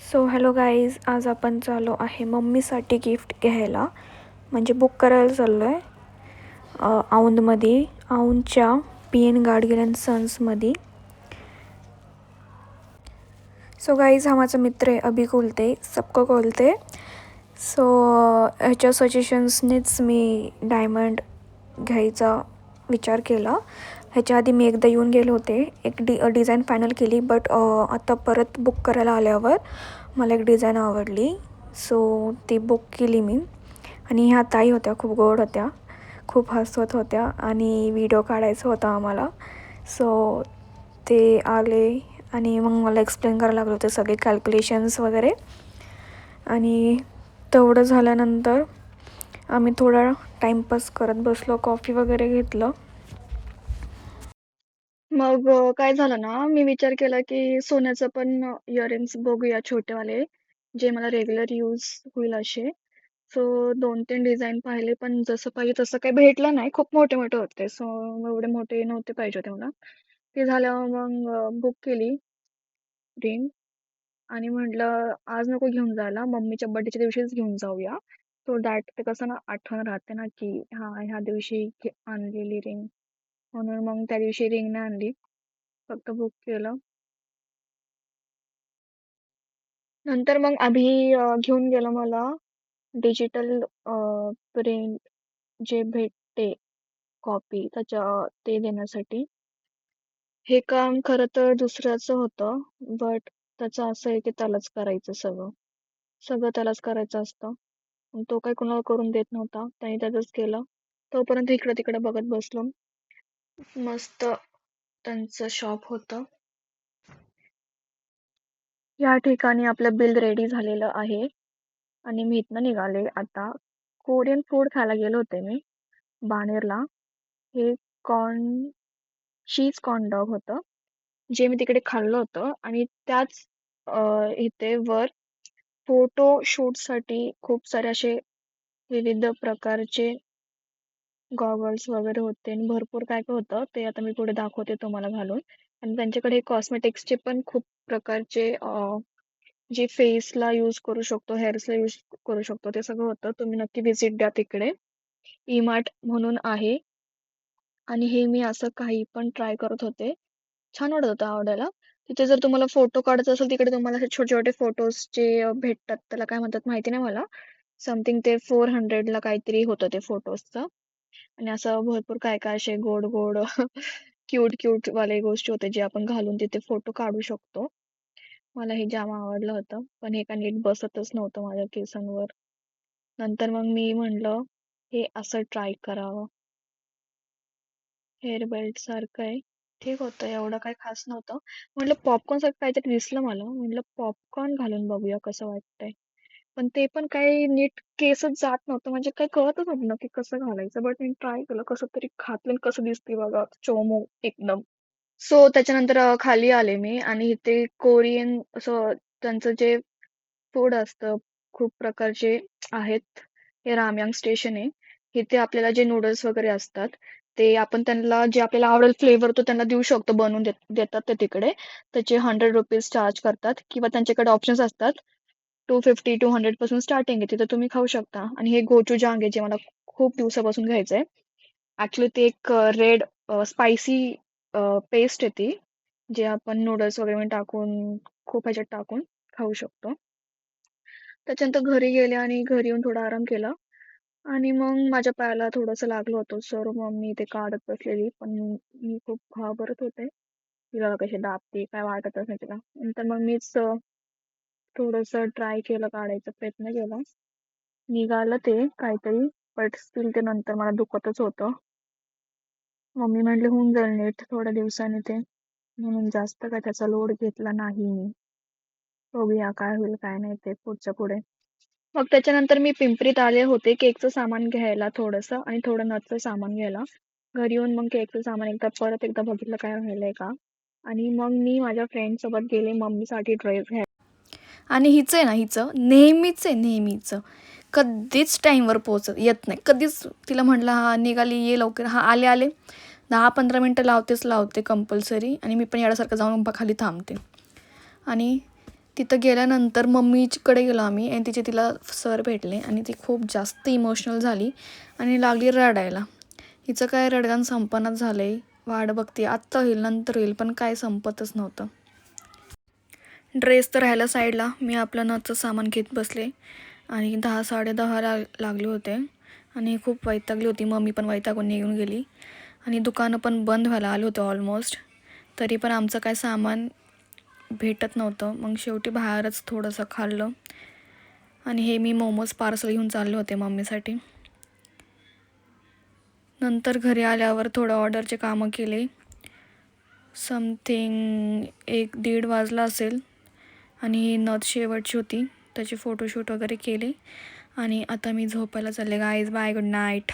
So hello guys, आज आपण चाललो आहे मम्मीसाठी गिफ्ट घ्यायला. म्हणजे बुक करायला चाललो आहे औंधमध्ये, औंधच्या PN गाडगिल अँड सन्समध्ये. सो गाईज, हा माझा मित्र आहे अभि कोलते, सबको कोलते. सो ह्याच्या सजेशन्सनेच मी डायमंड घ्यायचा विचार केला. ह्याच्या आधी मी एकदा येऊन गेले होते, एक डिझाईन फायनल केली, बट आता परत बुक करायला आल्यावर मला एक डिझाईन आवडली. सो ती बुक केली मी. आणि ह्या ताई होत्या, खूप गोड होत्या, खूप हसवत होत्या आणि व्हिडिओ काढायचा होता आम्हाला. सो ते आले आणि मग मला एक्सप्लेन करायला लागले होते सगळे कॅल्क्युलेशन्स वगैरे. आणि तेवढं झाल्यानंतर आम्ही थोडा टाईमपास करत बसलो, कॉफी वगैरे घेतलं. मग काय झालं ना, मी विचार केला की सोन्याचं पण इयरिंग्स बघूया छोटेवाले, जे मला रेग्युलर यूज होईल असे. सो 2-3 डिझाईन पाहिले, पण जसं पाहिजे तसं काही भेटलं नाही. खूप मोठे मोठे होते, सो एवढे मोठे नव्हते पाहिजे होते मला. ते झाल्यावर मग बुक केली रिंग आणि म्हटलं आज नको घेऊन जायला, मम्मीच्या बर्थडेच्या दिवशीच घेऊन जाऊया. सो दॅट ते कसं ना आठवण राहते ना की ह्या दिवशी आणलेली रिंग. म्हणून मग त्या दिवशी रिंग नाही आणली, फक्त बुक केलं. नंतर मग अभि घेऊन गेला मला डिजिटल प्रिंट जे भेटते कॉपी त्याच्या ते देण्यासाठी. हे काम खरं तर दुसऱ्याचं होतं, बट त्याचं असं आहे की त्यालाच करायचं सगळं सगळं त्यालाच करायचं असतं. तो काही कुणाला करून देत नव्हता, त्याने त्याचंच केलं. तोपर्यंत इकडं तिकडं बघत बसलो. मस्त त्यांचं शॉप होतं. या ठिकाणी आपलं बिल रेडी झालेलं आहे आणि मी इथनं निघाले. आता कोरियन फूड खायला गेले होते मी बाणेरला. हे चीज कॉर्न डॉग होतं, जे मी तिकडे खाल्लं होतं. आणि त्याच इथे वर फोटो शूटसाठी खूप सारे असे विविध प्रकारचे गॉगल्स वगैरे होते आणि भरपूर काय काय होतं, ते आता मी पुढे दाखवते तुम्हाला घालून. आणि त्यांच्याकडे कॉस्मेटिक्सचे पण खूप प्रकारचे जे फेसला यूज करू शकतो, हेअर्सला यूज करू शकतो, ते सगळं होतं. तुम्ही नक्की व्हिजिट द्या तिकडे. E-Mart म्हणून आहे. आणि हे मी असं काही पण ट्राय करत होते, छान वाटत होतं आवडायला. तिथे जर तुम्हाला फोटो काढायचा असेल, तिकडे तुम्हाला असे छोटे छोटे फोटोजचे भेटतात, त्याला काय म्हणतात माहिती नाही मला. समथिंग ते 400ला काहीतरी होतं ते फोटोजचं. आणि असं भरपूर काय काय असे गोड गोड क्यूट क्यूट वाले गोष्टी होते, जे आपण घालून तिथे फोटो काढू शकतो. मला हे जाम आवडलं होतं, पण हे काय नीट बसतच नव्हतं माझ्या केसांवर. नंतर मग मी म्हणलं हे असं ट्राय करावं. हेअर बेल्ट सारखं आहे, ठीक होतं, एवढं काही खास नव्हतं. म्हटलं पॉपकॉर्न सारखं काहीतरी दिसलं मला, म्हटलं पॉपकॉर्न घालून बघूया कसं वाटतंय. पण ते पण काही नीट केसच जात नव्हतं, म्हणजे काही कळतच नव्हतं नक्की कसं घालायचं. बट मी ट्राय केलं, कसं तरी घातलं आणि कसं दिसते बघा, चोमो एकदम. सो त्याच्यानंतर खाली आले मी आणि इथे कोरियन असं त्यांचं जे फूड असतं, खूप प्रकारचे आहेत. हे रामयांग स्टेशन आहे. इथे आपल्याला जे नूडल्स वगैरे असतात, ते आपण त्यांना जे आपल्याला आवडेल फ्लेवर तो त्यांना देऊ शकतो, बनवून देतात ते तिकडे. त्याचे ₹100 चार्ज करतात, किंवा त्यांच्याकडे ऑप्शन्स असतात. 250-100 पासून स्टार्टिंग आहे, तिथं तुम्ही खाऊ शकता. आणि हे गोचूजांग आहे, जे मला खूप दिवसापासून घ्यायचंय. ऍक्च्युली ते एक रेड स्पायसी पेस्ट आहे ती, जे आपण नूडल्स वगैरे मध्ये टाकून, खूप ह्याच्यात टाकून खाऊ शकतो. त्याच्यानंतर घरी गेले आणि घरी येऊन थोडा आराम केला. आणि मग माझ्या पायाला थोडंसं लागलं होतं, सर मग मी ते काढत बसलेली, पण मी खूप घाबरत होते, तिला कशी दाबते काय वाटतच नाही तिला. नंतर मग मीच थोडंसं ट्राय केलं, काढायचा प्रयत्न केला, निघालं ते काहीतरी. बट स्टील ते नंतर मला दुखतच होतं. मम्मी म्हटले होऊन जाईल नीट थोड्या दिवसांनी ते, म्हणून जास्त काय त्याचा लोड घेतला नाही मी. बघूया काय होईल काय नाही ते पुढच्या पुढे. मग त्याच्यानंतर मी पिंपरीत आले होते केकचं सामान घ्यायला थोडंसं, आणि थोडं नथचं सामान घ्यायला. घरी येऊन मग केकचं सामान परत एकदा बघितलं काय राहिलंय का. आणि मग मी माझ्या फ्रेंड सोबत गेले मम्मीसाठी ड्रेस घ्यायला. आणि हिचं आहे ना, हिचं नेहमीच आहे, नेहमीचं कधीच टाईमवर येत नाही कधीच. तिला म्हटलं हा निघाली ये लवकर, हा आले आले 10-15 मिनटं लावते कंपल्सरी. आणि मी पण याच्यासारखं जाऊन खाली थांबते. आणि तिथं गेल्यानंतर मम्मीकडे गेलो आम्ही आणि तिला सर भेटले आणि ती खूप जास्त इमोशनल झाली आणि लागली रडायला. हिचं काय रडगाण संपनाच झालं आहे. वाट बघते आत्ता होईल नंतर होईल, पण काय संपतच नव्हतं. ड्रेस तर राहायला साईडला, मी आपलं नथचं सामान घेत बसले आणि 10-10:30 लागले होते आणि खूप वैतागली होती. मम्मी पण वैतागून निघून गेली आणि दुकानं पण बंद व्हायला आले होते ऑलमोस्ट. तरी पण आमचं काय सामान भेटत नव्हतं. मग शेवटी बाहेरच थोडंसं खाल्लं आणि हे मी मोमोज पार्सल घेऊन चालले होते मम्मीसाठी. नंतर घरी आल्यावर थोडं ऑर्डरचे कामं केले. समथिंग 1-1:30 वाजला असेल आणि ही नथ शेवटची होती, त्याचे फोटोशूट वगैरे केले आणि आता मी झोपायला चालले. Guys bye, good night.